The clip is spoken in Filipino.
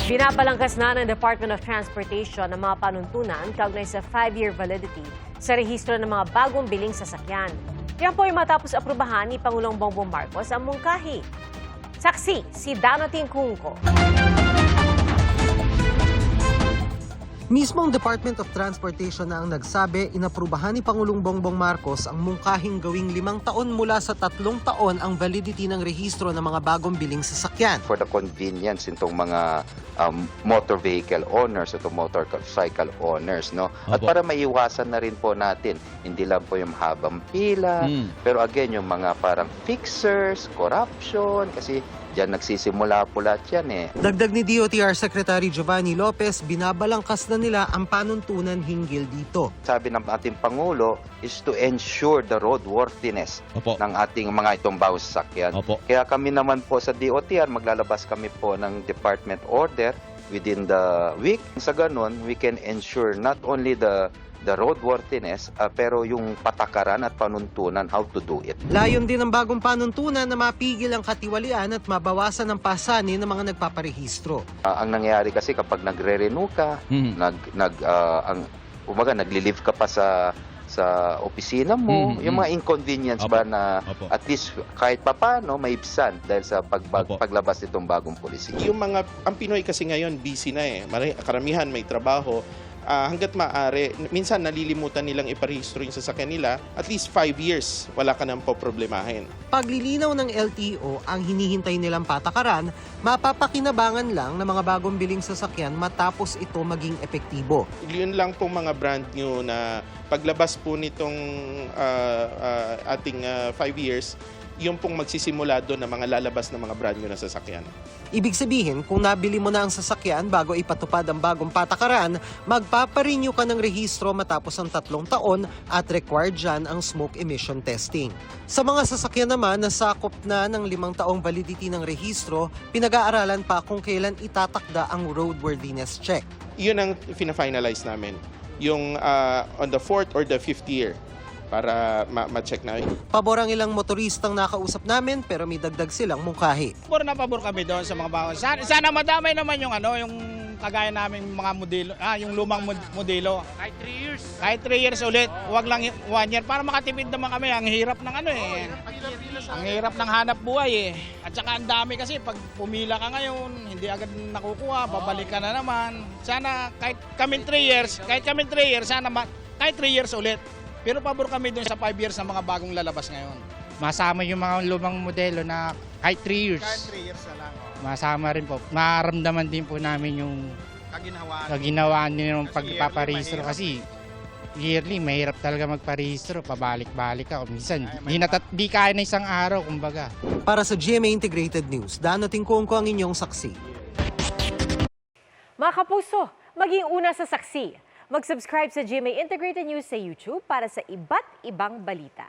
Binabalangkas na ng Department of Transportation ang mga panuntunan kaugnay sa 5-year validity sa rehistro ng mga bagong biling sasakyan. Yan po ay matapos aprubahan ni Pangulong Bongbong Marcos ang mungkahi. Saksi, si Dana Tingkungko. Mismong Department of Transportation na ang nagsabi, inaprubahan ni Pangulong Bongbong Marcos ang mungkahing gawing 5 taon mula sa 3 taon ang validity ng rehistro ng mga bagong biling sasakyan. For the convenience itong mga motor vehicle owners, itong motorcycle owners, no? At para maiwasan na rin po natin, hindi lang po yung habang pila, pero again, yung mga parang fixers, corruption, kasi diyan nagsisimula po lahat yan eh. Dagdag ni DOTR Secretary Giovanni Lopez, binabalangkas na nila ang panuntunan hinggil dito. Sabi ng ating Pangulo is to ensure the roadworthiness ng ating mga itong bawat sasakyan. Kaya kami naman po sa DOTR, maglalabas kami po ng department order within the week. Sa ganun, we can ensure not only the roadworthiness, pero yung patakaran at panuntunan how to do it. Layon din ng bagong panuntunan na mapigil ang katiwalian at mabawasan ang pasanin ng mga nagpaparehistro. Ang nangyayari kasi kapag nagre-renew ka, nagli-leave ka pa sa opisina mo, yung mga inconvenience ba na at least kahit papano maibsan dahil sa paglabas nitong bagong polisiya. Ang Pinoy kasi ngayon busy na eh. Karamihan may trabaho. Hanggat maaari, minsan nalilimutan nilang iparehistro yung sasakyan nila, at least 5 years, wala ka nang poproblemahin. Paglilinaw ng LTO ang hinihintay nilang patakaran, mapapakinabangan lang ng mga bagong biling sasakyan matapos ito maging epektibo. Yun lang pong mga brand new na paglabas po nitong ating 5 years, yung pong magsisimula doon na mga lalabas na mga brand new na sasakyan. Ibig sabihin, kung nabili mo na ang sasakyan bago ipatupad ang bagong patakaran, magpaparenew ka ng rehistro matapos ang 3 taon at required dyan ang smoke emission testing. Sa mga sasakyan naman na sakop na ng 5 taong validity ng rehistro, pinag-aaralan pa kung kailan itatakda ang roadworthiness check. Yun ang fina-finalize namin, yung on the 4th or the 5th year, para ma-check na yun. Pabor ang ilang motoristang nakausap namin pero may dagdag silang mungkahi. Pabor na pabor kami doon sa mga bawas. Sana madamay naman yung yung kagaya namin mga modelo, yung lumang modelo. Kahit 3 years. Kahit 3 years ulit, wag lang 1 year para makatipid naman kami. Ang hirap ng ang hirap ng hanap buhay eh. At saka ang dami kasi pag pumila ka ngayon, hindi agad nakukuha, babalik ka na naman. Sana kahit kami 3 years, sana kahit 3 years ulit. Pero pabor kami doon sa 5 years na mga bagong lalabas ngayon. Masama yung mga lumang modelo na kahit 3 years. Kahit 3 years na lang. Masama rin po. Maramdaman din po namin yung kaginawaan nila ng pagpaparehistro kasi yearly, mahirap talaga magparehistro. Pabalik-balik ka. O minsan, di kaya na isang araw, kumbaga. Para sa GMA Integrated News, Dana Tingkungko ang inyong saksi. Mga kapuso, maging una sa saksi. Mag-subscribe sa GMA Integrated News sa YouTube para sa iba't ibang balita.